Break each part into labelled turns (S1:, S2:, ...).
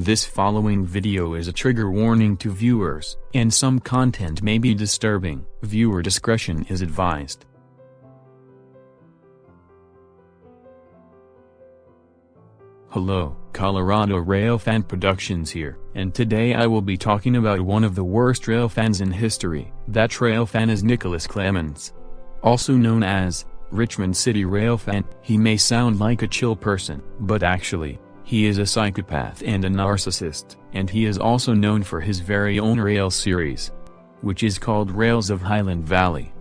S1: This following video is a trigger warning to viewers, and some content may be disturbing. Viewer discretion is advised. Hello, Colorado Railfan Productions here, and today I will be talking about one of the worst railfans in history. That railfan is Nicholas Clemens, also known as Richmond City Railfan. He may sound like a chill person, but actually, he is a psychopath and a narcissist, and he is also known for his very own rail series, which is called Rails of Highland Valley.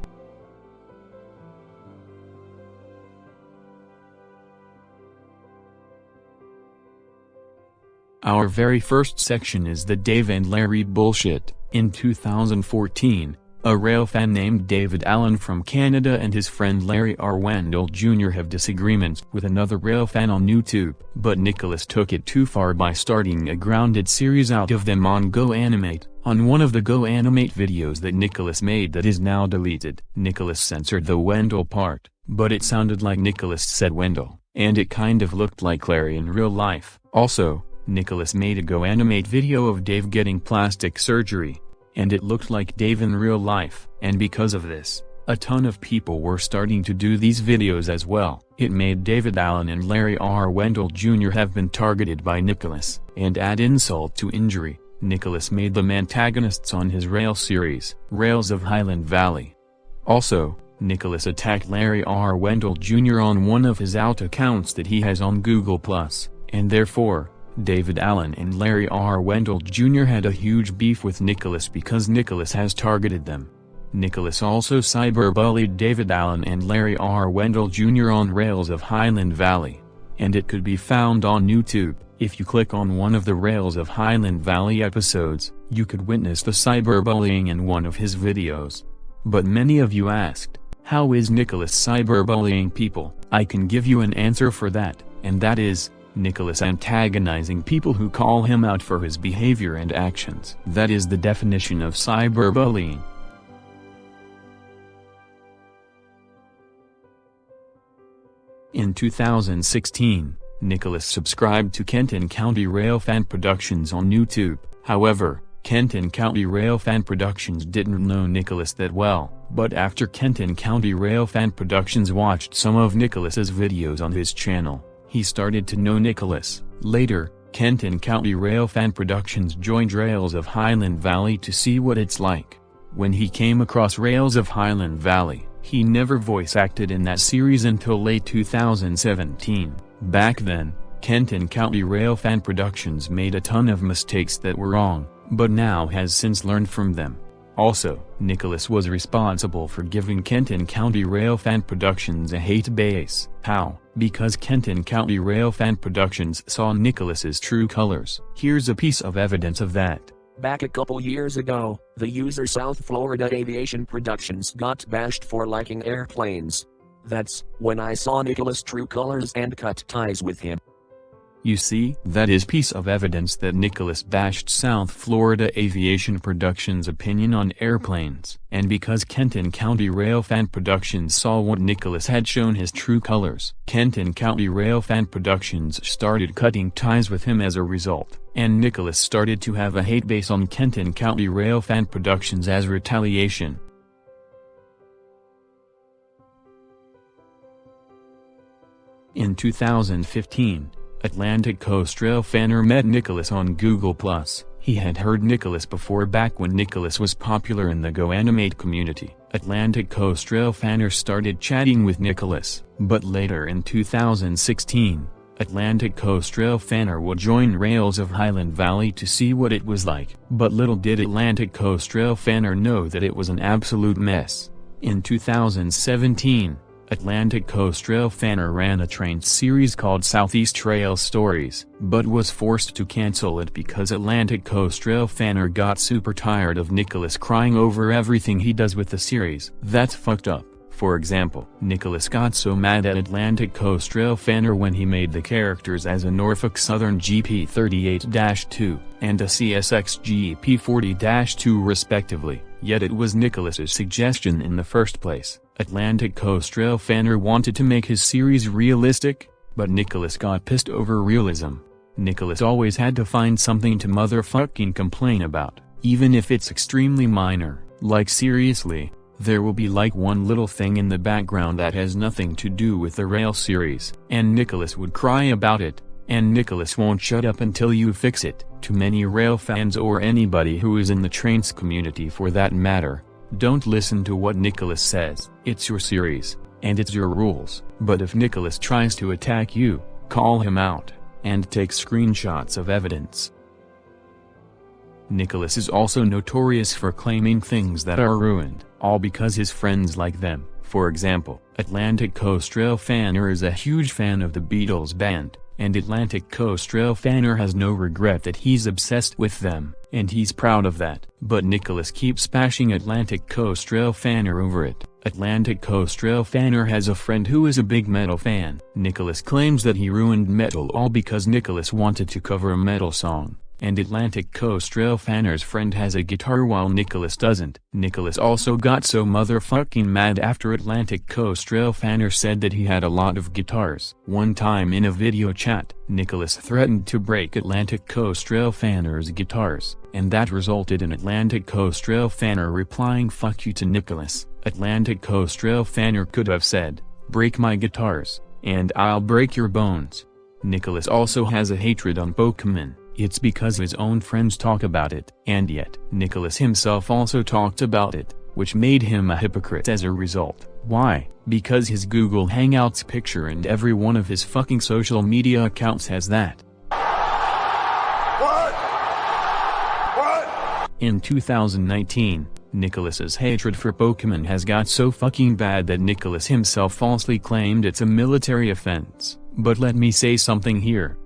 S1: Our very first section is the Dave and Larry bullshit. In 2014, a railfan named David Allen from Canada and his friend Larry R. Wendell Jr. have disagreements with another railfan on YouTube, but Nicholas took it too far by starting a grounded series out of them on Go Animate. On one of the Go Animate videos that Nicholas made that is now deleted, Nicholas censored the Wendell part, but it sounded like Nicholas said Wendell, and it kind of looked like Larry in real life. Also, Nicholas made a Go Animate video of Dave getting plastic surgery, and it looked like Dave in real life, and because of this, a ton of people were starting to do these videos as well. It made David Allen and Larry R. Wendell Jr. have been targeted by Nicholas, and add insult to injury, Nicholas made them antagonists on his rail series, Rails of Highland Valley. Also, Nicholas attacked Larry R. Wendell Jr. on one of his out accounts that he has on Google+, and therefore, David Allen and Larry R. Wendell Jr. had a huge beef with Nicholas because Nicholas has targeted them. Nicholas also cyberbullied David Allen and Larry R. Wendell Jr. on Rails of Highland Valley, and it could be found on YouTube. If you click on one of the Rails of Highland Valley episodes, you could witness the cyberbullying in one of his videos. But many of you asked, how is Nicholas cyberbullying people? I can give you an answer for that, and that is, Nicholas antagonizing people who call him out for his behavior and actions. That is the definition of cyberbullying. In 2016, Nicholas subscribed to Kenton County Railfan Productions on YouTube. However, Kenton County Railfan Productions didn't know Nicholas that well, but after Kenton County Railfan Productions watched some of Nicholas's videos on his channel, he started to know Nicholas. Later, Kenton County Railfan Productions joined Rails of Highland Valley to see what it's like. When he came across Rails of Highland Valley, he never voice acted in that series until late 2017. Back then, Kenton County Railfan Productions made a ton of mistakes that were wrong, but now has since learned from them. Also, Nicholas was responsible for giving Kenton County Railfan Productions a hate base. How? Because Kenton County Railfan Productions saw Nicholas's true colors. Here's a piece of evidence of that.
S2: Back a couple years ago, the user South Florida Aviation Productions got bashed for liking airplanes. That's when I saw Nicholas' true colors and cut ties with him.
S1: You see, that is piece of evidence that Nicholas bashed South Florida Aviation Productions' opinion on airplanes. And because Kenton County Railfan Productions saw what Nicholas had shown his true colors, Kenton County Railfan Productions started cutting ties with him as a result. And Nicholas started to have a hate base on Kenton County Railfan Productions as retaliation. In 2015, Atlantic Coast Railfanner met Nicholas on Google+. He had heard Nicholas before back when Nicholas was popular in the Go Animate community. Atlantic Coast Railfanner started chatting with Nicholas, but later in 2016, Atlantic Coast Railfanner would join Rails of Highland Valley to see what it was like. But little did Atlantic Coast Railfanner know that it was an absolute mess. In 2017, Atlantic Coast Railfanner ran a Trainz series called Southeast Trail Stories, but was forced to cancel it because Atlantic Coast Railfanner got super tired of Nicholas crying over everything he does with the series. That's fucked up. For example, Nicholas got so mad at Atlantic Coast Railfanner when he made the characters as a Norfolk Southern GP 38-2, and a CSX GP 40-2 respectively, yet it was Nicholas's suggestion in the first place. Atlantic Coast Railfanner wanted to make his series realistic, but Nicholas got pissed over realism. Nicholas always had to find something to motherfucking complain about, even if it's extremely minor. Like seriously, there will be like one little thing in the background that has nothing to do with the Rail series, and Nicholas would cry about it, and Nicholas won't shut up until you fix it. To many Rail fans or anybody who is in the Trainz community for that matter, don't listen to what Nicholas says. It's your series, and it's your rules. But if Nicholas tries to attack you, call him out, and take screenshots of evidence. Nicholas is also notorious for claiming things that are ruined, all because his friends like them. For example, Atlantic Coast Railfaner is a huge fan of the Beatles band, and Atlantic Coast Railfaner has no regret that he's obsessed with them, and he's proud of that. But Nicholas keeps bashing Atlantic Coast Railfaner over it. Atlantic Coast Railfaner has a friend who is a big metal fan. Nicholas claims that he ruined metal all because Nicholas wanted to cover a metal song, and Atlantic Coast Railfaner's friend has a guitar while Nicholas doesn't. Nicholas also got so motherfucking mad after Atlantic Coast Railfaner said that he had a lot of guitars. One time in a video chat, Nicholas threatened to break Atlantic Coast Railfaner's guitars, and that resulted in Atlantic Coast Railfaner replying "fuck you" to Nicholas. Atlantic Coast Railfaner could have said, "break my guitars, and I'll break your bones." Nicholas also has a hatred on Pokemon. It's because his own friends talk about it, and yet, Nicholas himself also talked about it, which made him a hypocrite as a result. Why? Because his Google Hangouts picture and every one of his fucking social media accounts has that. What? In 2019, Nicholas's hatred for Pokemon has got so fucking bad that Nicholas himself falsely claimed it's a military offense. But let me say something here.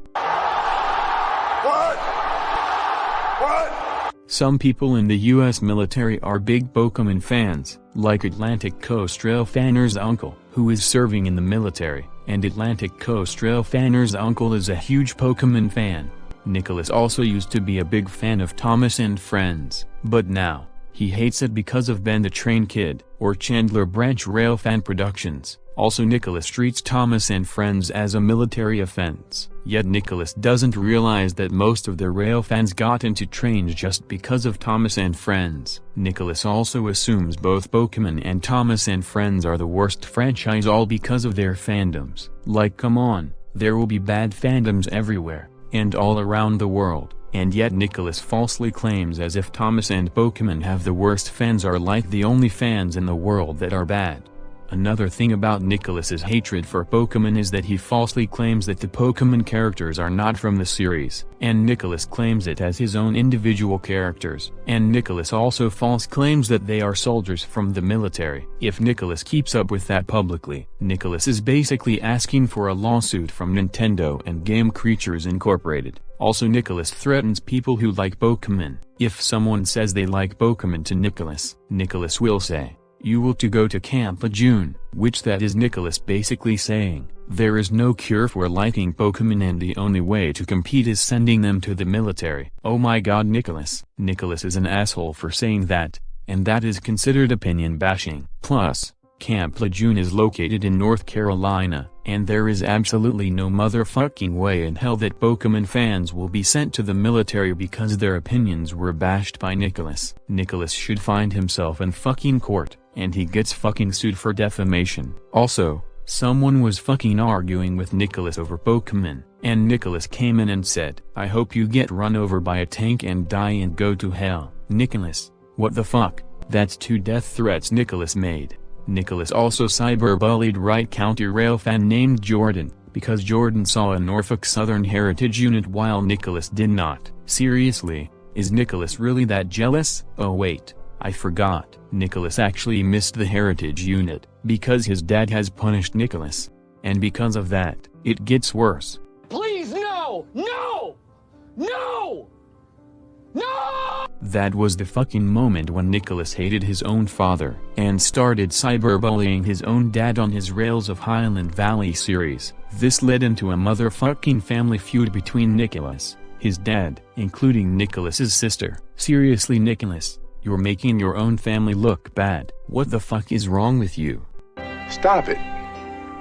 S1: Some people in the US military are big Pokemon fans, like Atlantic Coast Railfaner's uncle, who is serving in the military, and Atlantic Coast Railfaner's uncle is a huge Pokemon fan. Nicholas also used to be a big fan of Thomas and Friends, but now, he hates it because of Ben the Train Kid, or Chandler Branch Railfan Productions. Also, Nicholas treats Thomas and Friends as a military offense. Yet Nicholas doesn't realize that most of the Railfans got into Trainz just because of Thomas and Friends. Nicholas also assumes both Pokemon and Thomas and Friends are the worst franchise all because of their fandoms. Like, come on, there will be bad fandoms everywhere, and all around the world, and yet Nicholas falsely claims as if Thomas and Pokemon have the worst fans are like the only fans in the world that are bad. Another thing about Nicholas's hatred for Pokemon is that he falsely claims that the Pokemon characters are not from the series, and Nicholas claims it as his own individual characters. And Nicholas also false claims that they are soldiers from the military. If Nicholas keeps up with that publicly, Nicholas is basically asking for a lawsuit from Nintendo and Game Creatures Incorporated. Also, Nicholas threatens people who like Pokemon. If someone says they like Pokemon to Nicholas, Nicholas will say, "You will to go to Camp Lejeune," which that is Nicholas basically saying, there is no cure for liking Pokemon and the only way to compete is sending them to the military. Oh my god, Nicholas. Nicholas is an asshole for saying that, and that is considered opinion bashing. Plus, Camp Lejeune is located in North Carolina, and there is absolutely no motherfucking way in hell that Pokemon fans will be sent to the military because their opinions were bashed by Nicholas. Nicholas should find himself in fucking court, and he gets fucking sued for defamation. Also, someone was fucking arguing with Nicholas over Pokemon, and Nicholas came in and said, "I hope you get run over by a tank and die and go to hell." Nicholas, what the fuck? That's 2 death threats Nicholas made. Nicholas also cyberbullied Wright County Railfan named Jordan, because Jordan saw a Norfolk Southern Heritage unit while Nicholas did not. Seriously, is Nicholas really that jealous? Oh wait, I forgot. Nicholas actually missed the Heritage unit, because his dad has punished Nicholas. And because of that, it gets worse.
S3: Please, no! No! No! No!
S1: That was the fucking moment when Nicholas hated his own father, and started cyberbullying his own dad on his Rails of Highland Valley series. This led into a motherfucking family feud between Nicholas, his dad, including Nicholas's sister. Seriously, Nicholas, you're making your own family look bad. What the fuck is wrong with you?
S4: Stop it.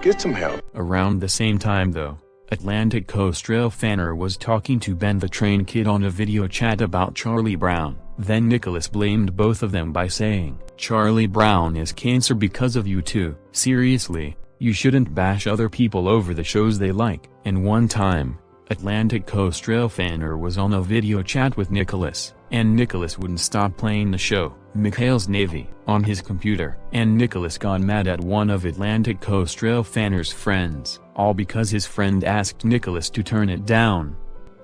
S4: Get some help.
S1: Around the same time though, Atlantic Coast Railfanner was talking to Ben the Train Kid on a video chat about Charlie Brown. Then Nicholas blamed both of them by saying, "Charlie Brown is cancer because of you too. Seriously, you shouldn't bash other people over the shows they like." And one time, Atlantic Coast Railfanner was on a video chat with Nicholas, and Nicholas wouldn't stop playing the show, Mikhail's Navy, on his computer. And Nicholas got mad at one of Atlantic Coast Railfanner's friends, all because his friend asked Nicholas to turn it down.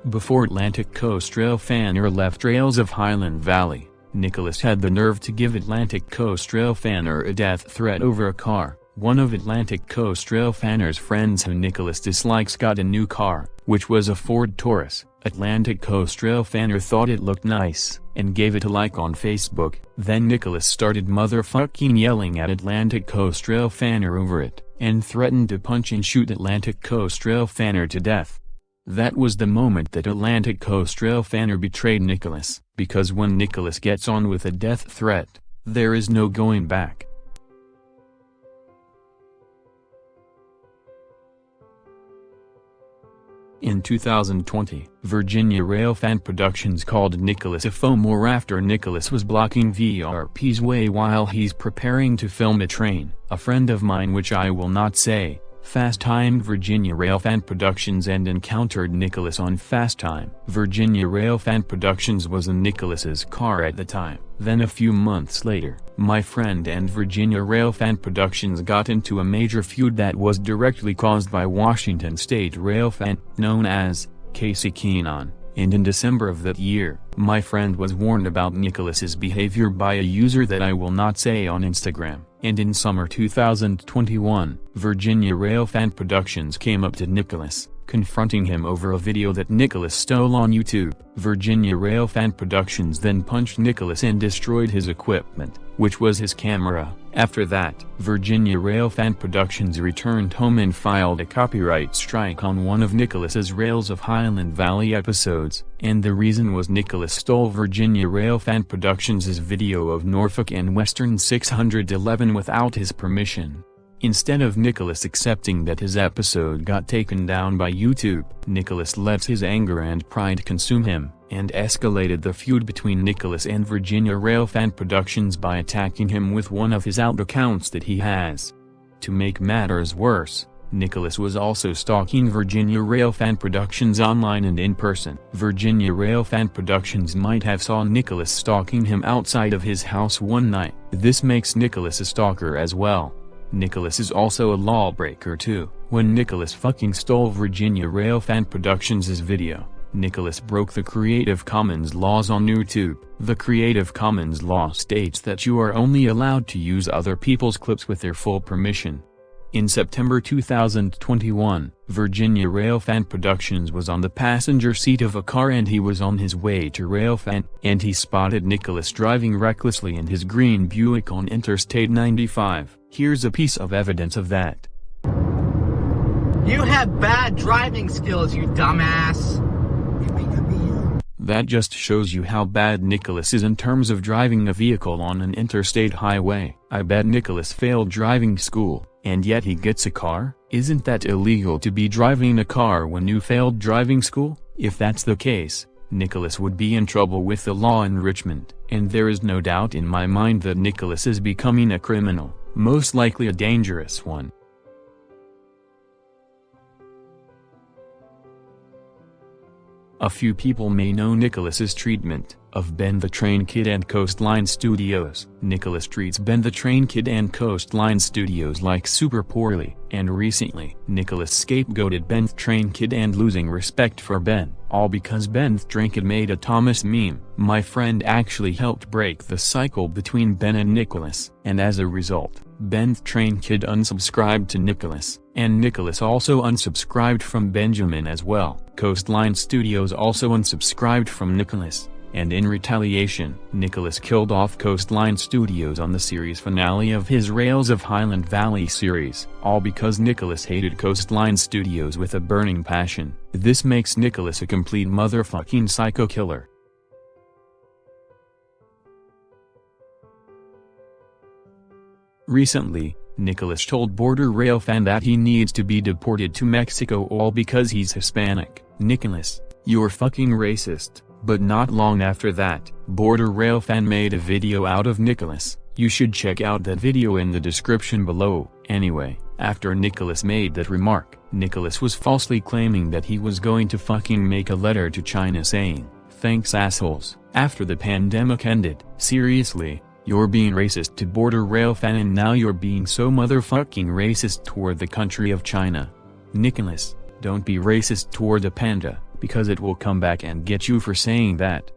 S1: Before Atlantic Coast Railfanner left Rails of Highland Valley, Nicholas had the nerve to give Atlantic Coast Railfanner a death threat over a car. One of Atlantic Coast Railfanner's friends who Nicholas dislikes got a new car, which was a Ford Taurus. Atlantic Coast Railfanner thought it looked nice, and gave it a like on Facebook. Then Nicholas started motherfucking yelling at Atlantic Coast Railfanner over it, and threatened to punch and shoot Atlantic Coast Railfanner to death. That was the moment that Atlantic Coast Railfanner betrayed Nicholas, because when Nicholas gets on with a death threat, there is no going back. In 2020, Virginia Railfan Productions called Nicholas a FOMOR after Nicholas was blocking VRP's way while he's preparing to film a train. A friend of mine, which I will not say, fast-timed Virginia Railfan Productions and encountered Nicholas on Fast Time. Virginia Railfan Productions was in Nicholas's car at the time. Then a few months later, my friend and Virginia Railfan Productions got into a major feud that was directly caused by Washington State Railfan, known as Casey Keenan. And in December of that year, my friend was warned about Nicholas's behavior by a user that I will not say on Instagram. And in summer 2021, Virginia Railfan Productions came up to Nicholas, confronting him over a video that Nicholas stole on YouTube. Virginia Railfan Productions then punched Nicholas and destroyed his equipment, which was his camera. After that, Virginia Railfan Productions returned home and filed a copyright strike on one of Nicholas's Rails of Highland Valley episodes, and the reason was Nicholas stole Virginia Railfan Productions' video of Norfolk and Western 611 without his permission. Instead of Nicholas accepting that his episode got taken down by YouTube, Nicholas let his anger and pride consume him, and escalated the feud between Nicholas and Virginia Railfan Productions by attacking him with one of his out accounts that he has. To make matters worse, Nicholas was also stalking Virginia Railfan Productions online and in person. Virginia Railfan Productions might have saw Nicholas stalking him outside of his house one night. This makes Nicholas a stalker as well. Nicholas is also a lawbreaker too. When Nicholas fucking stole Virginia Railfan Productions' video, Nicholas broke the Creative Commons laws on YouTube. The Creative Commons law states that you are only allowed to use other people's clips with their full permission. In September 2021, Virginia Railfan Productions was on the passenger seat of a car and he was on his way to Railfan, and he spotted Nicholas driving recklessly in his green Buick on Interstate 95. Here's a piece of evidence of that.
S4: You have bad driving skills, you dumbass.
S1: That just shows you how bad Nicholas is in terms of driving a vehicle on an interstate highway. I bet Nicholas failed driving school, and yet he gets a car? Isn't that illegal to be driving a car when you failed driving school? If that's the case, Nicholas would be in trouble with the law in Richmond. And there is no doubt in my mind that Nicholas is becoming a criminal, most likely a dangerous one. A few people may know Nicholas's treatment of Ben the Train Kid and Coastline Studios. Nicholas treats Ben the Train Kid and Coastline Studios like super poorly, and recently, Nicholas scapegoated Ben the Train Kid and losing respect for Ben, all because Ben the Train Kid made a Thomas meme. My friend actually helped break the cycle between Ben and Nicholas, and as a result, Ben the Train Kid unsubscribed to Nicholas, and Nicholas also unsubscribed from Benjamin as well. Coastline Studios also unsubscribed from Nicholas, and in retaliation, Nicholas killed off Coastline Studios on the series finale of his Rails of Highland Valley series, all because Nicholas hated Coastline Studios with a burning passion. This makes Nicholas a complete motherfucking psycho killer. Recently, Nicholas told Border Railfan that he needs to be deported to Mexico all because he's Hispanic. Nicholas, you're fucking racist. But not long after that, Border Railfan made a video out of Nicholas. You should check out that video in the description below. Anyway, after Nicholas made that remark, Nicholas was falsely claiming that he was going to fucking make a letter to China saying, "Thanks assholes," after the pandemic ended. Seriously, you're being racist to Border Railfan and now you're being so motherfucking racist toward the country of China. Nicholas, don't be racist toward a panda, because it will come back and get you for saying that.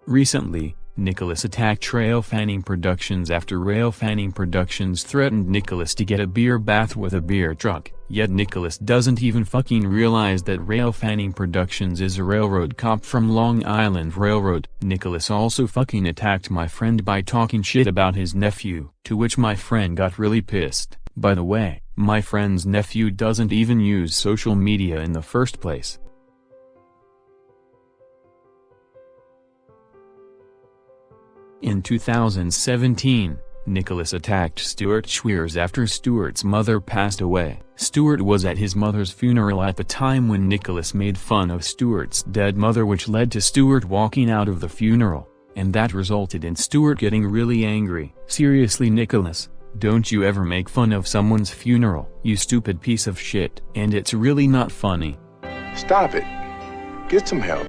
S1: Recently, Nicholas attacked Railfan Productions after Railfan Productions threatened Nicholas to get a beer bath with a beer truck, yet Nicholas doesn't even fucking realize that Railfan Productions is a railroad cop from Long Island Railroad. Nicholas also fucking attacked my friend by talking shit about his nephew, to which my friend got really pissed. By the way, my friend's nephew doesn't even use social media in the first place. In 2017, Nicholas attacked Stuart Schweers after Stuart's mother passed away. Stuart was at his mother's funeral at the time when Nicholas made fun of Stuart's dead mother, which led to Stuart walking out of the funeral, and that resulted in Stuart getting really angry. Seriously, Nicholas, don't you ever make fun of someone's funeral, you stupid piece of shit. And it's really not funny.
S5: Stop it. Get some help.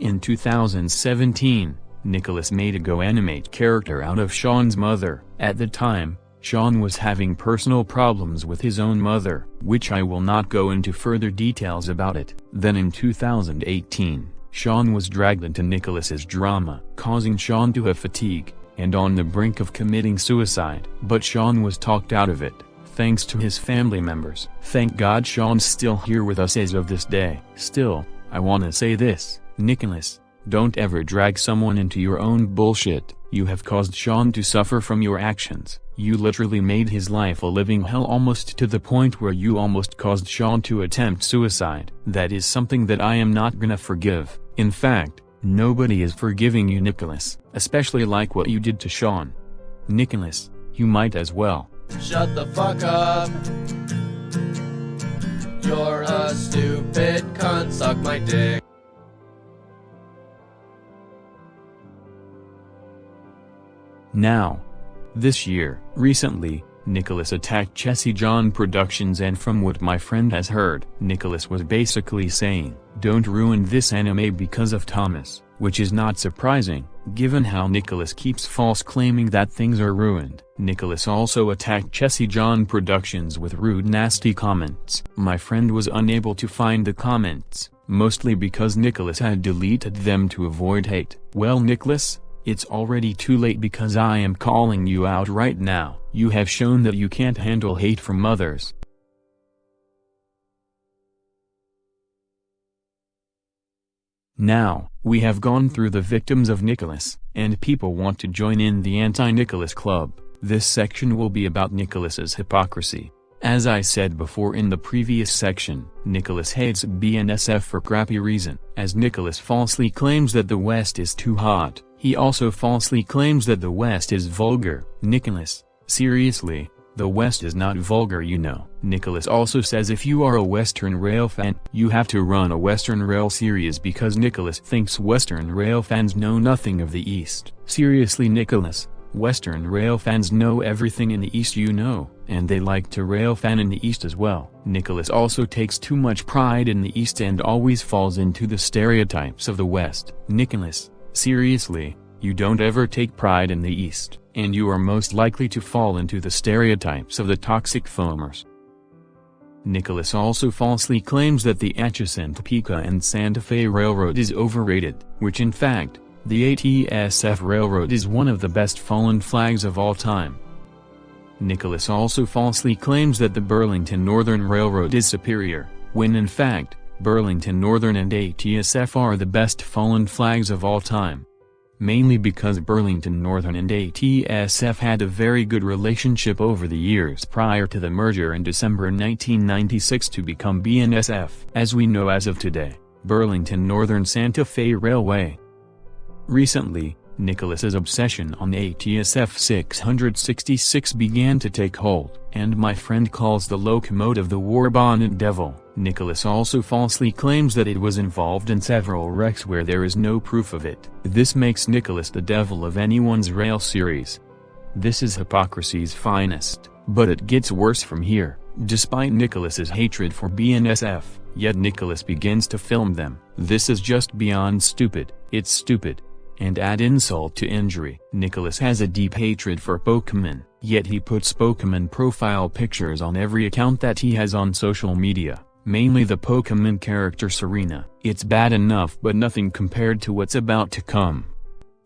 S1: In 2017, Nicholas made a GoAnimate character out of Sean's mother. At the time, Sean was having personal problems with his own mother, which I will not go into further details about it. Then in 2018, Sean was dragged into Nicholas's drama, causing Sean to have fatigue, and on the brink of committing suicide. But Sean was talked out of it, thanks to his family members. Thank God Sean's still here with us as of this day. Still, I wanna say this, Nicholas, don't ever drag someone into your own bullshit. You have caused Sean to suffer from your actions. You literally made his life a living hell, almost to the point where you almost caused Sean to attempt suicide. That is something that I am not gonna forgive. In fact, nobody is forgiving you, Nicholas, especially like what you did to Sean. Nicholas, you might as well
S6: shut the fuck up. You're a stupid cunt, suck my dick.
S1: Now, this year, recently, Nicholas attacked Jesse John Productions, and from what my friend has heard, Nicholas was basically saying, don't ruin this anime because of Thomas, which is not surprising, given how Nicholas keeps false claiming that things are ruined. Nicholas also attacked Jesse John Productions with rude, nasty comments. My friend was unable to find the comments, mostly because Nicholas had deleted them to avoid hate. Well, Nicholas, it's already too late because I am calling you out right now. You have shown that you can't handle hate from others. Now, we have gone through the victims of Nicholas, and people want to join in the anti-Nicholas club. This section will be about Nicholas's hypocrisy. As I said before in the previous section, Nicholas hates BNSF for crappy reason. As Nicholas falsely claims that the West is too hot, he also falsely claims that the West is vulgar. Nicholas, seriously, the West is not vulgar, you know. Nicholas also says if you are a Western Rail fan, you have to run a Western Rail series because Nicholas thinks Western Rail fans know nothing of the East. Seriously, Nicholas, Western Rail fans know everything in the East, you know, and they like to rail fan in the East as well. Nicholas also takes too much pride in the East and always falls into the stereotypes of the West. Nicholas, seriously, you don't ever take pride in the East, and you are most likely to fall into the stereotypes of the toxic foamers. Nicholas also falsely claims that the Atchison, Topeka and Santa Fe Railroad is overrated, which in fact, the ATSF Railroad is one of the best fallen flags of all time. Nicholas also falsely claims that the Burlington Northern Railroad is superior, when in fact, Burlington Northern and ATSF are the best fallen flags of all time. mainly because Burlington Northern and ATSF had a very good relationship over the years prior to the merger in December 1996 to become BNSF, as we know as of today, Burlington Northern Santa Fe Railway. Recently, Nicholas's obsession on ATSF 666 began to take hold, and my friend calls the locomotive the War Bonnet Devil. Nicholas also falsely claims that it was involved in several wrecks where there is no proof of it. This makes Nicholas the devil of anyone's rail series. This is hypocrisy's finest, but it gets worse from here. Despite Nicholas's hatred for BNSF, yet Nicholas begins to film them. This is just beyond stupid. It's stupid. And add insult to injury. Nicholas has a deep hatred for Pokemon, yet he puts Pokemon profile pictures on every account that he has on social media, mainly the Pokemon character Serena. It's bad enough but nothing compared to what's about to come.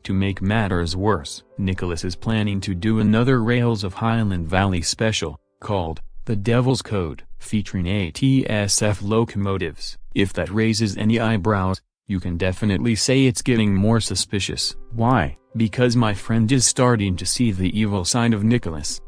S1: To make matters worse, Nicholas is planning to do another Rails of Highland Valley special, called The Devil's Code, featuring ATSF locomotives. If that raises any eyebrows, you can definitely say it's getting more suspicious. Why? Because my friend is starting to see the evil side of Nicholas.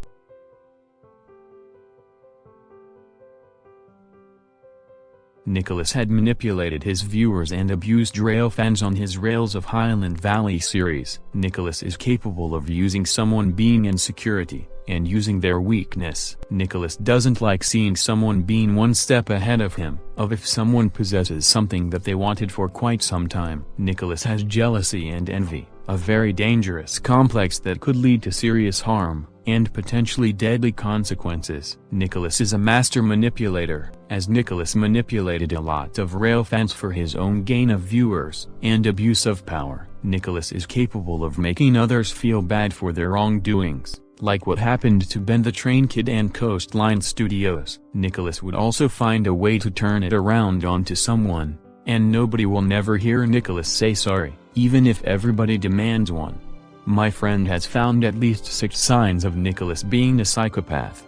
S1: Nicholas had manipulated his viewers and abused Railfans on his Rails of Highland Valley series. Nicholas is capable of using someone being in insecurity, and using their weakness. Nicholas doesn't like seeing someone being one step ahead of him, if someone possesses something that they wanted for quite some time. Nicholas has jealousy and envy, a very dangerous complex that could lead to serious harm, and potentially deadly consequences. Nicholas is a master manipulator, as Nicholas manipulated a lot of Railfans for his own gain of viewers, and abuse of power. Nicholas is capable of making others feel bad for their wrongdoings, like what happened to Ben the Train Kid and Coastline Studios. Nicholas would also find a way to turn it around onto someone, and nobody will never hear Nicholas say sorry, even if everybody demands one. My friend has found at least 6 signs of Nicholas being a psychopath.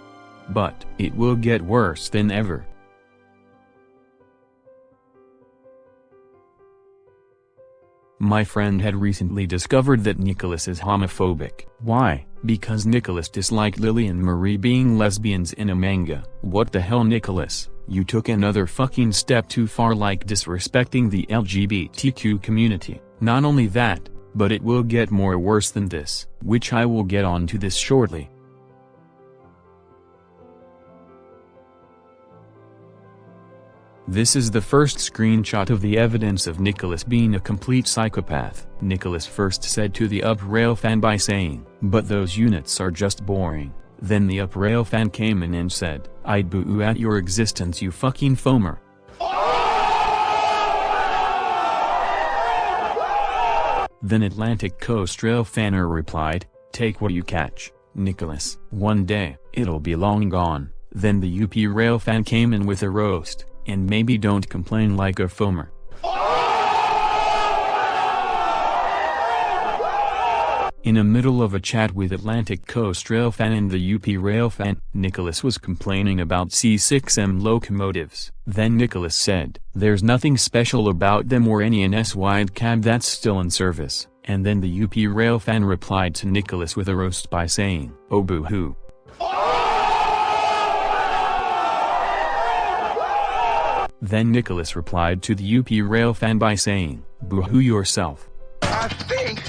S1: But it will get worse than ever. My friend had recently discovered that Nicholas is homophobic. Why? Because Nicholas disliked Lily and Marie being lesbians in a manga. What the hell, Nicholas? You took another fucking step too far, like disrespecting the LGBTQ community. Not only that, but it will get more worse than this, which I will get onto this shortly. This is the first screenshot of the evidence of Nicholas being a complete psychopath. Nicholas first said to the Up Railfan by saying, "But those units are just boring." Then the Up Railfan came in and said, "I'd boo at your existence, you fucking foamer." Then Atlantic Coast Railfaner replied, "Take what you catch, Nicholas. One day, it'll be long gone." Then the UP Railfan came in with a roast, and maybe don't complain like a foamer. In the middle of a chat with Atlantic Coast Railfan and the UP Railfan, Nicholas was complaining about C6M locomotives. Then Nicholas said, "There's nothing special about them or any NS-wide cab that's still in service." And then the UP Railfan replied to Nicholas with a roast by saying, "Oh boo-hoo." Then Nicholas replied to the UP Railfan by saying, "Boo-hoo yourself."
S7: I think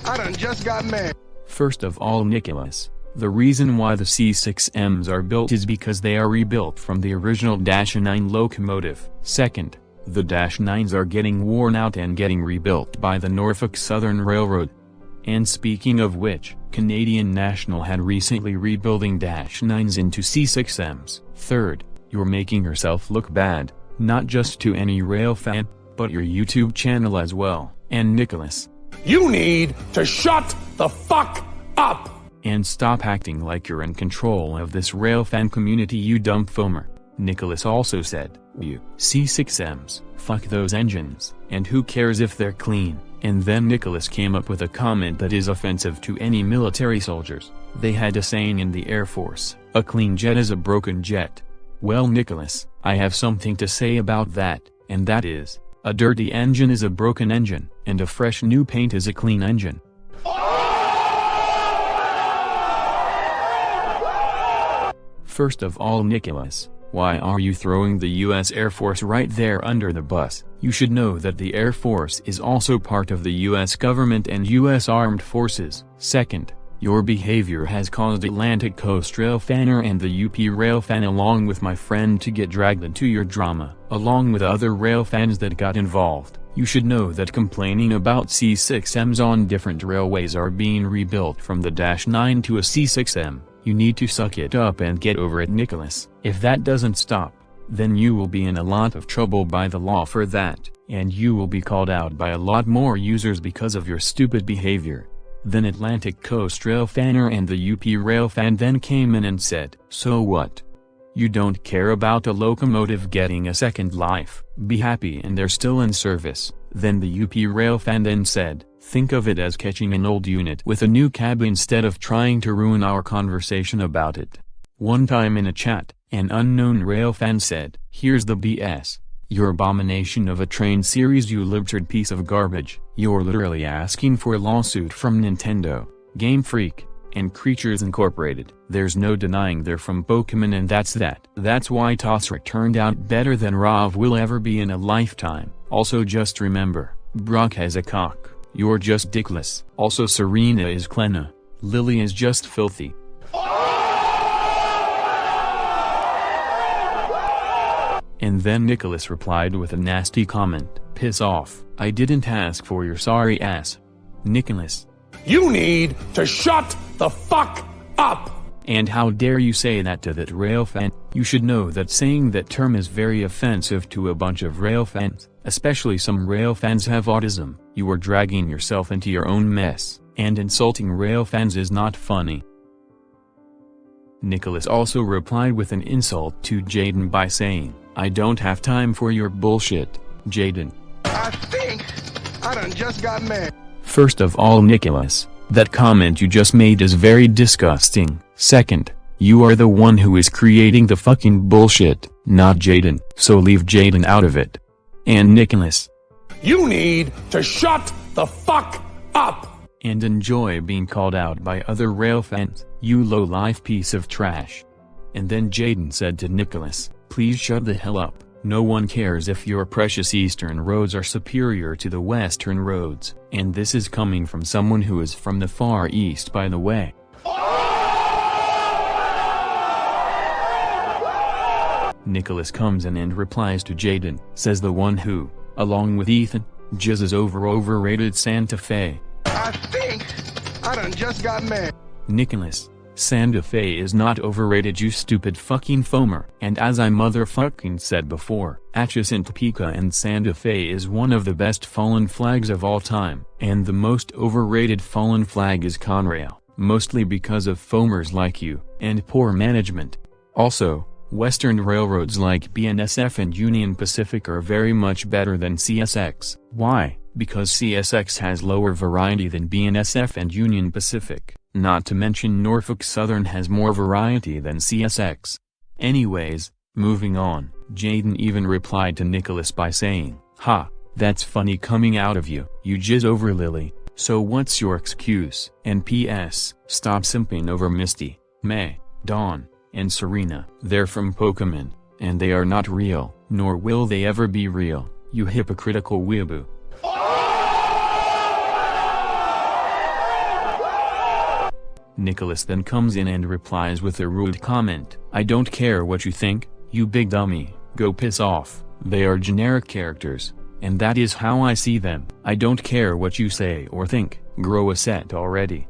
S7: I done just got mad.
S1: First of all, Nicholas, the reason why the C6Ms are built is because they are rebuilt from the original -9 locomotive. Second, the -9s are getting worn out and getting rebuilt by the Norfolk Southern Railroad. And speaking of which, Canadian National had recently rebuilding -9s into C6Ms. Third, you're making yourself look bad, not just to any Railfan, but your YouTube channel as well. And Nicholas,
S3: You need to shut the fuck up!
S1: And stop acting like you're in control of this Railfan community, you dumb foamer. Nicholas also said, "You C6Ms, fuck those engines, and who cares if they're clean?" And then Nicholas came up with a comment that is offensive to any military soldiers. They had a saying in the Air Force, "A clean jet is a broken jet." Well, Nicholas, I have something to say about that, and that is, A dirty engine is a broken engine, and a fresh new paint is a clean engine. First of all, Nicholas, why are you throwing the U.S. Air Force right there under the bus? You should know that the Air Force is also part of the U.S. government and U.S. Armed Forces. Second, your behavior has caused Atlantic Coast Railfanner and the UP Railfan along with my friend to get dragged into your drama, along with other Railfans that got involved. You should know that complaining about C6Ms on different railways are being rebuilt from the -9 to a C6M. You need to suck it up and get over it, Nicholas. If that doesn't stop, then you will be in a lot of trouble by the law for that, and you will be called out by a lot more users because of your stupid behavior. Then Atlantic Coast Railfanner and the UP Railfan then came in and said, so what? You don't care about a locomotive getting a second life, be happy and they're still in service. Then the UP Railfan then said, think of it as catching an old unit with a new cab instead of trying to ruin our conversation about it. One time in a chat, an unknown Railfan said, here's the BS. Your abomination of a train series, you libtard piece of garbage. You're literally asking for a lawsuit from Nintendo, Game Freak, and Creatures Incorporated. There's no denying they're from Pokemon, and that's that. That's why Tossrick turned out better than Rav will ever be in a lifetime. Also just remember, Brock has a cock. You're just dickless. Also Serena is Klena. Lily is just filthy. And then Nicholas replied with a nasty comment. Piss off. I didn't ask for your sorry ass. Nicholas.
S3: You need to shut the fuck up!
S1: And how dare you say that to that Railfan? You should know that saying that term is very offensive to a bunch of Railfans, especially some Railfans have autism. You are dragging yourself into your own mess, and insulting Railfans is not funny. Nicholas also replied with an insult to Jaden by saying, I don't have time for your bullshit, Jaden.
S7: I think I done just got mad.
S1: First of all, Nicholas, that comment you just made is very disgusting. Second, you are the one who is creating the fucking bullshit, not Jaden, so leave Jaden out of it. And Nicholas.
S3: You need to shut the fuck up!
S1: And enjoy being called out by other Railfans, you low-life piece of trash. And then Jaden said to Nicholas, please shut the hell up. No one cares if your precious eastern roads are superior to the western roads, and this is coming from someone who is from the far east, by the way. Nicholas comes in and replies to Jaden, says the one who, along with Ethan, jizzes over overrated Santa Fe.
S7: I think I done just got mad.
S1: Nicholas. Santa Fe is not overrated, you stupid fucking foamer. And as I motherfucking said before, Atchison Topeka and Santa Fe is one of the best fallen flags of all time. And the most overrated fallen flag is Conrail, mostly because of foamers like you, and poor management. Also, Western railroads like BNSF and Union Pacific are very much better than CSX. Why? Because CSX has lower variety than BNSF and Union Pacific. Not to mention Norfolk Southern has more variety than CSX. Anyways, moving on, Jaden even replied to Nicholas by saying, ha, that's funny coming out of you. You jizz over Lily, so what's your excuse? And P.S. Stop simping over Misty, May, Dawn, and Serena. They're from Pokemon, and they are not real, nor will they ever be real, you hypocritical weeaboo. Nicholas then comes in and replies with a rude comment. I don't care what you think, you big dummy, go piss off. They are generic characters, and that is how I see them. I don't care what you say or think, grow a set already.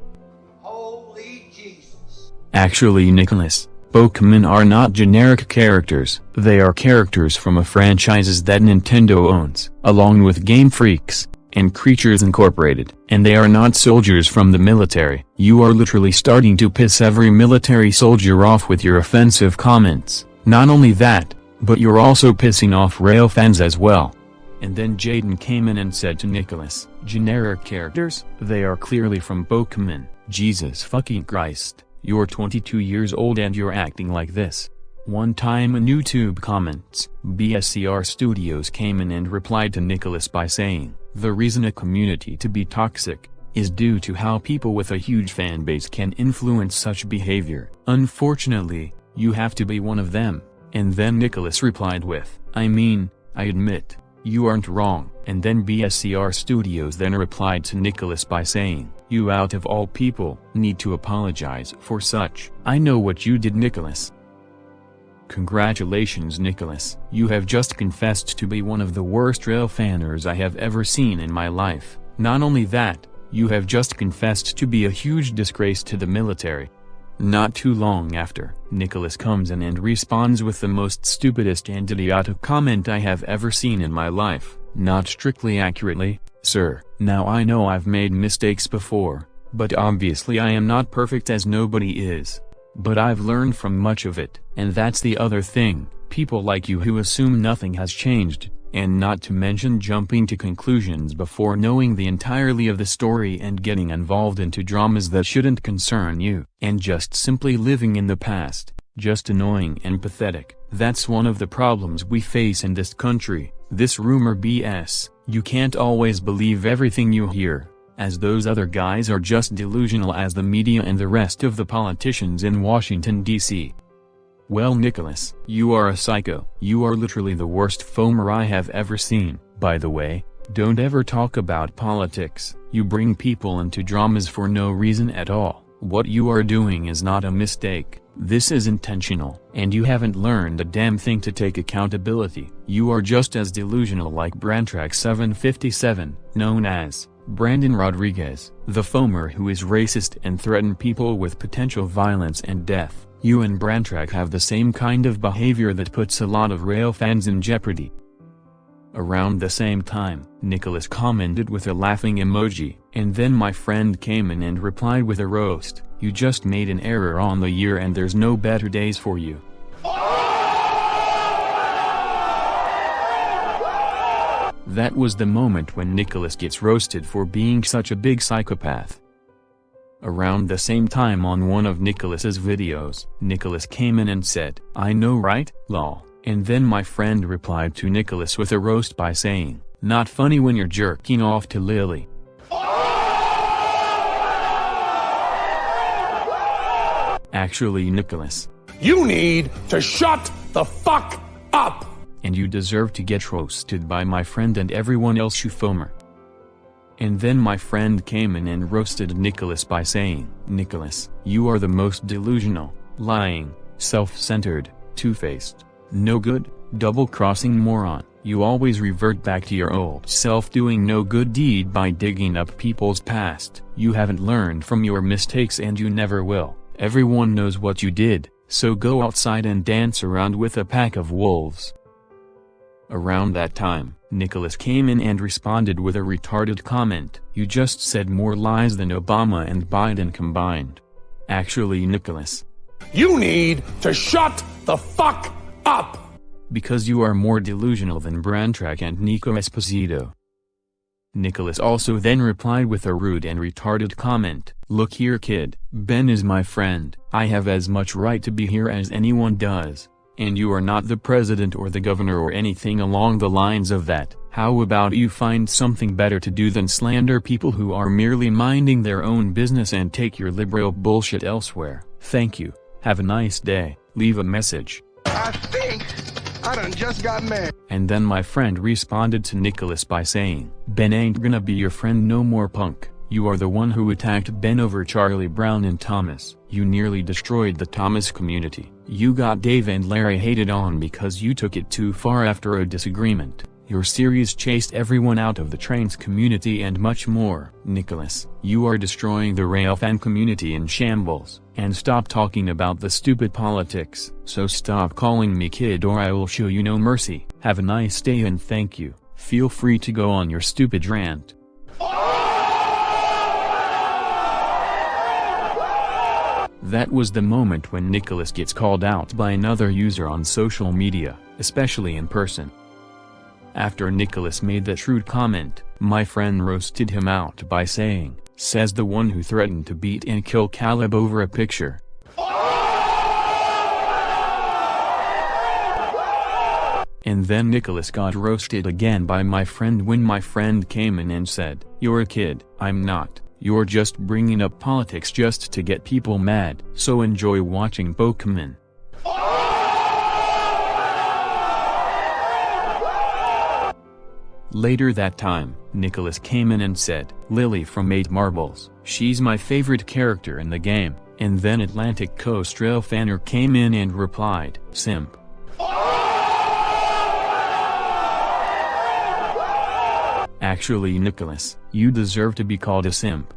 S4: Holy Jesus.
S1: Actually, Nicholas, Pokemon are not generic characters. They are characters from a franchises that Nintendo owns, along with Game Freaks and Creatures Incorporated, and they are not soldiers from the military. You are literally starting to piss every military soldier off with your offensive comments. Not only that, but you're also pissing off Railfans as well. And then Jaden came in and said to Nicholas, generic characters? They are clearly from Pokemon. Jesus fucking Christ, you're 22 years old and you're acting like this. One time in YouTube comments, BSCR Studios came in and replied to Nicholas by saying, "The reason a community to be toxic is due to how people with a huge fan base can influence such behavior. Unfortunately, you have to be one of them." And then Nicholas replied with, "I mean, I admit, you aren't wrong." And then BSCR Studios then replied to Nicholas by saying, "You out of all people need to apologize for such." I know what you did, Nicholas. Congratulations, Nicholas. You have just confessed to be one of the worst Railfanners I have ever seen in my life. Not only that, you have just confessed to be a huge disgrace to the military. Not too long after, Nicholas comes in and responds with the most stupidest and idiotic comment I have ever seen in my life. Not strictly accurately, sir. Now I know I've made mistakes before, but obviously I am not perfect, as nobody is. But I've learned from much of it, and that's the other thing, people like you who assume nothing has changed, and not to mention jumping to conclusions before knowing the entirety of the story and getting involved into dramas that shouldn't concern you, and just simply living in the past, just annoying and pathetic. That's one of the problems we face in this country, this rumor BS. You can't always believe everything you hear, as those other guys are just delusional as the media and the rest of the politicians in Washington, D.C. Well, Nicholas, you are a psycho. You are literally the worst foamer I have ever seen. By the way, don't ever talk about politics. You bring people into dramas for no reason at all. What you are doing is not a mistake. This is intentional, and you haven't learned a damn thing to take accountability. You are just as delusional like Brantrack 757, known as Brandon Rodriguez, the foamer who is racist and threaten people with potential violence and death. You and Brantrack have the same kind of behavior that puts a lot of Railfans in jeopardy. Around the same time, Nicholas commented with a laughing emoji, and then my friend came in and replied with a roast. "You just made an error on the year and there's no better days for you." That was the moment when Nicholas gets roasted for being such a big psychopath. Around the same time on one of Nicholas's videos, Nicholas came in and said, "I know right, lol." And then my friend replied to Nicholas with a roast by saying, "Not funny when you're jerking off to Lily." Actually, Nicholas,
S3: You need to shut the fuck up!
S1: And you deserve to get roasted by my friend and everyone else, you foamer. And then my friend came in and roasted Nicholas by saying, "Nicholas, you are the most delusional, lying, self-centered, two-faced, no good, double-crossing moron. You always revert back to your old self, doing no good deed by digging up people's past. You haven't learned from your mistakes and you never will. Everyone knows what you did, so go outside and dance around with a pack of wolves." Around that time, Nicholas came in and responded with a retarded comment. "You just said more lies than Obama and Biden combined." Actually, Nicholas,
S3: You need to shut the fuck up!
S1: because you are more delusional than Brantrack and Nico Esposito. Nicholas also then replied with a rude and retarded comment. "Look here, kid, Ben is my friend. I have as much right to be here as anyone does. And you are not the president or the governor or anything along the lines of that. How about you find something better to do than slander people who are merely minding their own business and take your liberal bullshit elsewhere? Thank you. Have a nice day. Leave a message."
S7: I think I done just got mad.
S1: And then my friend responded to Nicholas by saying, "Ben ain't gonna be your friend no more, punk. You are the one who attacked Ben over Charlie Brown and Thomas. You nearly destroyed the Thomas community. You got Dave and Larry hated on because you took it too far after a disagreement. Your series chased everyone out of the Trainz community and much more. Nicholas, you are destroying the Railfan community in shambles. And stop talking about the stupid politics. So stop calling me kid or I will show you no mercy. Have a nice day and thank you. Feel free to go on your stupid rant." That was the moment when Nicholas gets called out by another user on social media, especially in person. After Nicholas made that rude comment, my friend roasted him out by saying, "Says the one who threatened to beat and kill Caleb over a picture." And then Nicholas got roasted again by my friend when my friend came in and said, "You're a kid." I'm not. You're just bringing up politics just to get people mad. So enjoy watching Pokemon. Later that time, Nicholas came in and said, "Lily from 8 Marbles, she's my favorite character in the game." And then Atlantic Coast Railfanner came in and replied, "Simp." Actually, Nicholas, you deserve to be called a simp.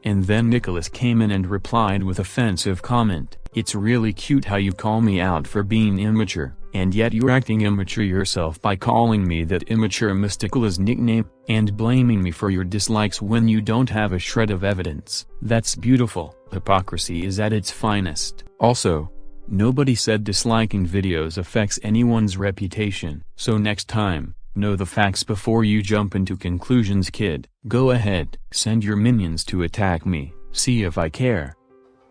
S1: And then Nicholas came in and replied with offensive comment, "It's really cute how you call me out for being immature, and yet you're acting immature yourself by calling me that immature Mysticala's nickname, and blaming me for your dislikes when you don't have a shred of evidence. That's beautiful." Hypocrisy is at its finest. Also, nobody said disliking videos affects anyone's reputation. So next time, know the facts before you jump into conclusions, kid. Go ahead, send your minions to attack me, see if I care.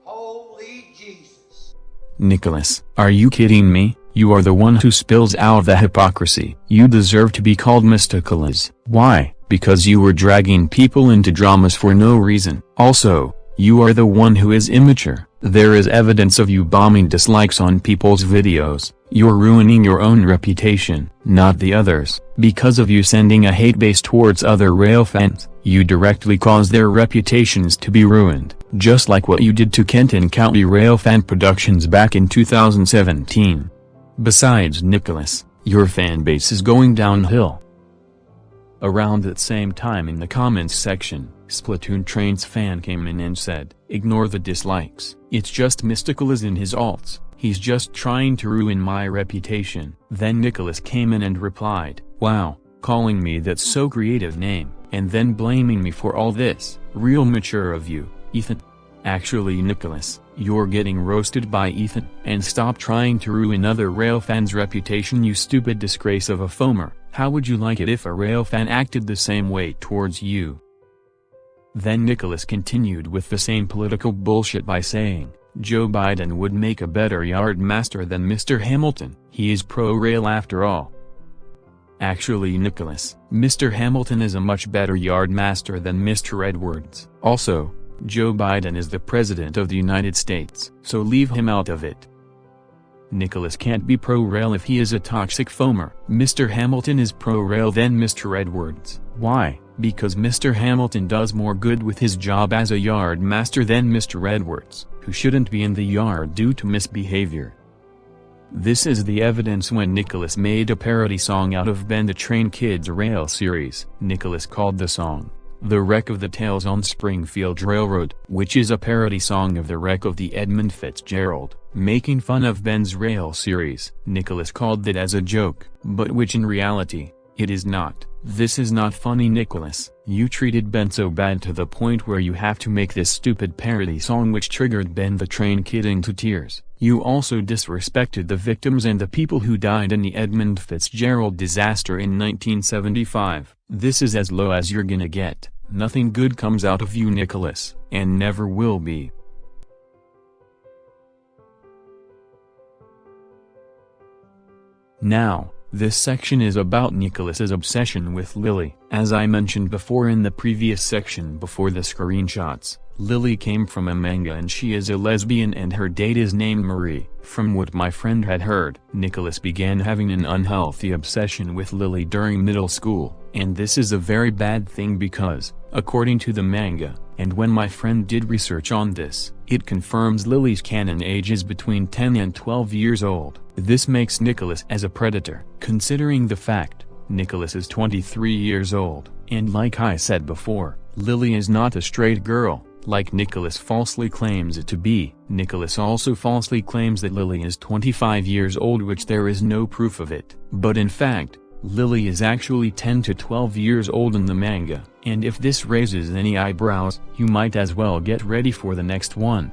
S4: Holy Jesus.
S1: Nicholas, are you kidding me? You are the one who spills out the hypocrisy. You deserve to be called Mysticalas. Why? Because you were dragging people into dramas for no reason. Also, you are the one who is immature. There is evidence of you bombing dislikes on people's videos. You're ruining your own reputation, not the others. Because of you sending a hate base towards other rail fans, you directly cause their reputations to be ruined, just like what you did to Kenton County Railfan Productions back in 2017. Besides, Nicholas, your fan base is going downhill. Around that same time in the comments section, Splatoon Trainz fan came in and said, "Ignore the dislikes. It's just Mysticalas in his alts. He's just trying to ruin my reputation." Then Nicholas came in and replied, "Wow, calling me that so creative name, and then blaming me for all this. Real mature of you, Ethan." Actually, Nicholas, you're getting roasted by Ethan, and stop trying to ruin other railfans' reputation, you stupid disgrace of a foamer. How would you like it if a railfan acted the same way towards you? Then Nicholas continued with the same political bullshit by saying, "Joe Biden would make a better yard master than Mr. Hamilton. He is pro-rail after all." Actually, Nicholas, Mr. Hamilton is a much better yard master than Mr. Edwards. Also, Joe Biden is the President of the United States, so leave him out of it. Nicholas can't be pro-rail if he is a toxic foamer. Mr. Hamilton is pro-rail than Mr. Edwards. Why? Because Mr. Hamilton does more good with his job as a yard master than Mr. Edwards, who shouldn't be in the yard due to misbehavior. This is the evidence when Nicholas made a parody song out of Ben the Train Kids Rail series. Nicholas called the song, "The Wreck of the Tales on Springfield Railroad," which is a parody song of the wreck of the Edmund Fitzgerald, making fun of Ben's rail series. Nicholas called that as a joke, but which in reality, it is not. This is not funny, Nicholas. You treated Ben so bad to the point where you have to make this stupid parody song which triggered Ben the Train Kid into tears. You also disrespected the victims and the people who died in the Edmund Fitzgerald disaster in 1975. This is as low as you're gonna get. Nothing good comes out of you, Nicholas, and never will be. Now, this section is about Nicholas's obsession with Lily. As I mentioned before in the previous section before the screenshots, Lily came from a manga and she is a lesbian and her date is named Marie. From what my friend had heard, Nicholas began having an unhealthy obsession with Lily during middle school, and this is a very bad thing because, according to the manga, and when my friend did research on this, it confirms Lily's canon age is between 10 and 12 years old. This makes Nicholas as a predator. Considering the fact, Nicholas is 23 years old, and like I said before, Lily is not a straight girl, like Nicholas falsely claims it to be. Nicholas also falsely claims that Lily is 25 years old, which there is no proof of it. But in fact, Lily is actually 10 to 12 years old in the manga, and if this raises any eyebrows, you might as well get ready for the next one.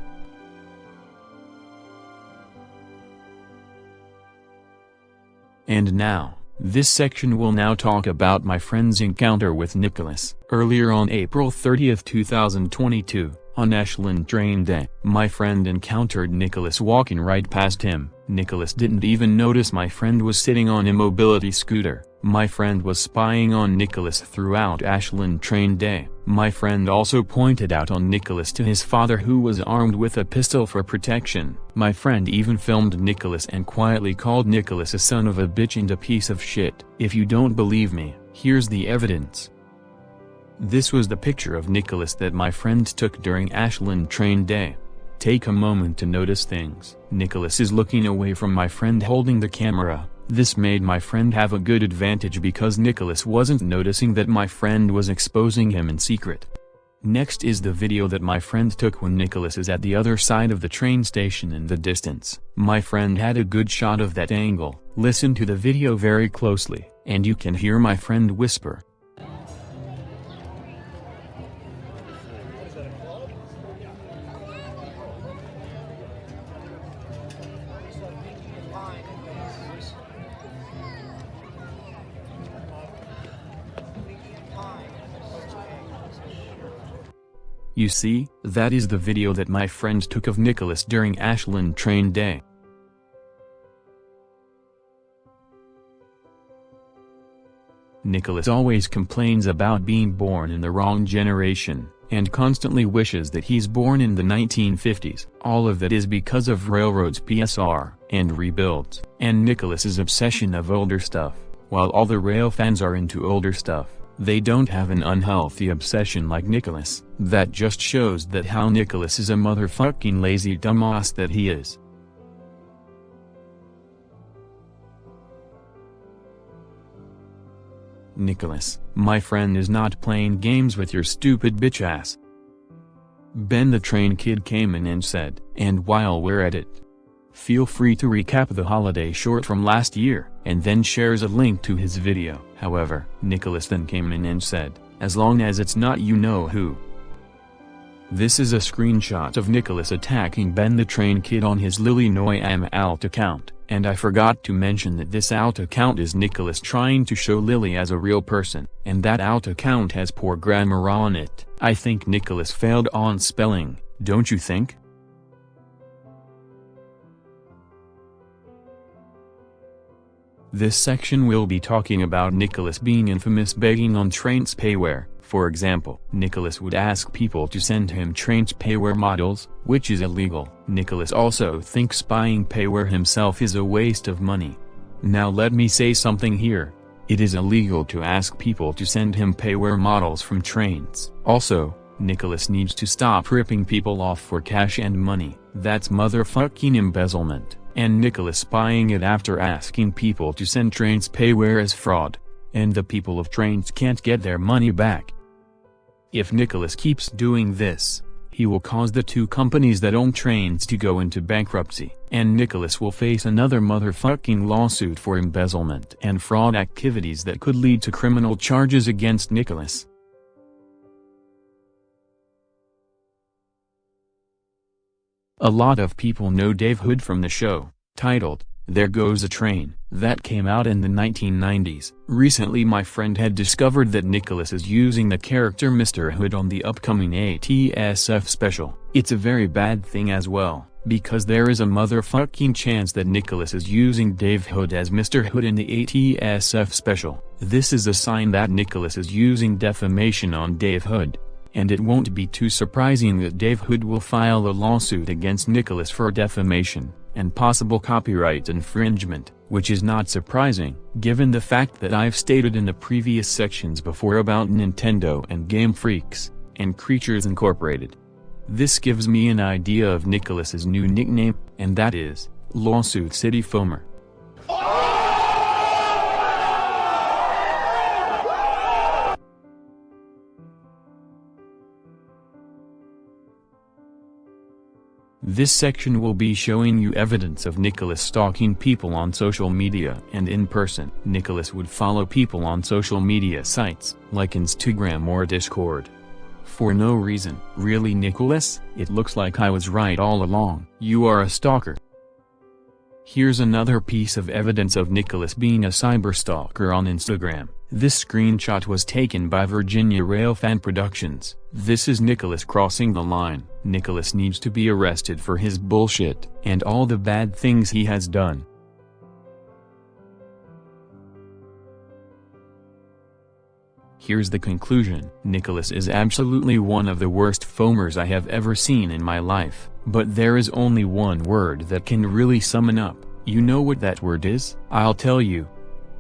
S1: And now, this section will now talk about my friend's encounter with Nicholas. Earlier on April 30th, 2022, on Ashland Train Day, my friend encountered Nicholas walking right past him. Nicholas didn't even notice my friend was sitting on a mobility scooter. My friend was spying on Nicholas throughout Ashland Train Day. My friend also pointed out on Nicholas to his father, who was armed with a pistol for protection. My friend even filmed Nicholas and quietly called Nicholas a son of a bitch and a piece of shit. If you don't believe me, here's the evidence. This was the picture of Nicholas that my friend took during Ashland Train Day. Take a moment to notice things. Nicholas is looking away from my friend holding the camera. This made my friend have a good advantage because Nicholas wasn't noticing that my friend was exposing him in secret. Next is the video that my friend took when Nicholas is at the other side of the train station in the distance. My friend had a good shot of that angle. Listen to the video very closely, and you can hear my friend whisper. You see, that is the video that my friend took of Nicholas during Ashland Train Day. Nicholas always complains about being born in the wrong generation, and constantly wishes that he's born in the 1950s. All of that is because of railroads, PSR, and rebuilds, and Nicholas's obsession of older stuff. While all the rail fans are into older stuff, they don't have an unhealthy obsession like Nicholas. That just shows that how Nicholas is a motherfucking lazy dumbass that he is. Nicholas, my friend is not playing games with your stupid bitch ass. Ben the train kid came in and said, and while we're at it, feel free to recap the holiday short from last year, and then shares a link to his video. However, Nicholas then came in and said, as long as it's not you know who. This is a screenshot of Nicholas attacking Ben the train kid on his Lily alt account, and I forgot to mention that this alt account is Nicholas trying to show Lily as a real person, and that alt account has poor grammar on it. I think Nicholas failed on spelling, don't you think? This section will be talking about Nicholas being infamous begging on Trainz payware. For example, Nicholas would ask people to send him Trainz payware models, which is illegal. Nicholas also thinks buying payware himself is a waste of money. Now let me say something here. It is illegal to ask people to send him payware models from Trainz. Also, Nicholas needs to stop ripping people off for cash and money. That's motherfucking embezzlement. And Nicholas buying it after asking people to send Trainz payware is fraud. And the people of Trainz can't get their money back. If Nicholas keeps doing this, he will cause the two companies that own Trainz to go into bankruptcy, and Nicholas will face another motherfucking lawsuit for embezzlement and fraud activities that could lead to criminal charges against Nicholas. A lot of people know Dave Hood from the show, titled, There Goes a Train, that came out in the 1990s. Recently my friend had discovered that Nicholas is using the character Mr. Hood on the upcoming ATSF special. It's a very bad thing as well, because there is a motherfucking chance that Nicholas is using Dave Hood as Mr. Hood in the ATSF special. This is a sign that Nicholas is using defamation on Dave Hood. And it won't be too surprising that Dave Hood will file a lawsuit against Nicholas for defamation and possible copyright infringement, which is not surprising, given the fact that I've stated in the previous sections before about Nintendo and Game Freaks, and Creatures Incorporated. This gives me an idea of Nicholas's new nickname, and that is, Lawsuit City Foamer. This section will be showing you evidence of Nicholas stalking people on social media and in person. Nicholas would follow people on social media sites, like Instagram or Discord, for no reason. Really, Nicholas? It looks like I was right all along. You are a stalker. Here's another piece of evidence of Nicholas being a cyberstalker on Instagram. This screenshot was taken by Virginia Railfan Productions, This is Nicholas crossing the line. Nicholas needs to be arrested for his bullshit and all the bad things he has done. Here's the conclusion. Nicholas is absolutely one of the worst foamers I have ever seen in my life, but there is only one word that can really sum it up. You know what that word is? I'll tell you.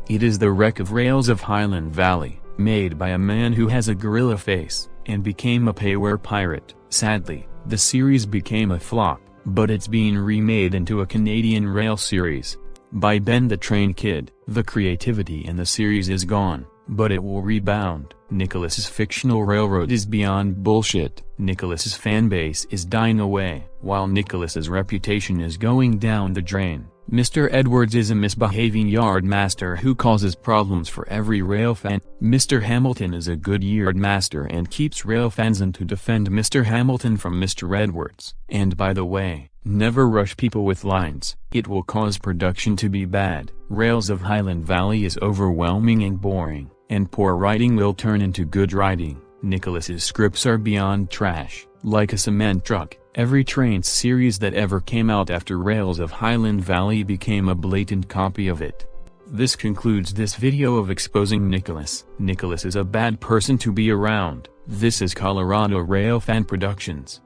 S1: It is the wreck of Rails of Highland Valley, made by a man who has a gorilla face, and became a payware pirate. Sadly, the series became a flop, but it's being remade into a Canadian rail series by Ben the Train Kid. The creativity in the series is gone, but it will rebound. Nicholas's fictional railroad is beyond bullshit. Nicholas's fanbase is dying away, while Nicholas's reputation is going down the drain. Mr. Edwards is a misbehaving yardmaster who causes problems for every railfan. Mr. Hamilton is a good yardmaster and keeps railfans in to defend Mr. Hamilton from Mr. Edwards. And by the way, never rush people with lines. It will cause production to be bad. Rails of Highland Valley is overwhelming and boring, and poor writing will turn into good writing. Nicholas's scripts are beyond trash, like a cement truck. Every Trainz series that ever came out after Rails of Highland Valley became a blatant copy of it. This concludes this video of exposing Nicholas. Nicholas is a bad person to be around. This is Colorado Railfan Productions.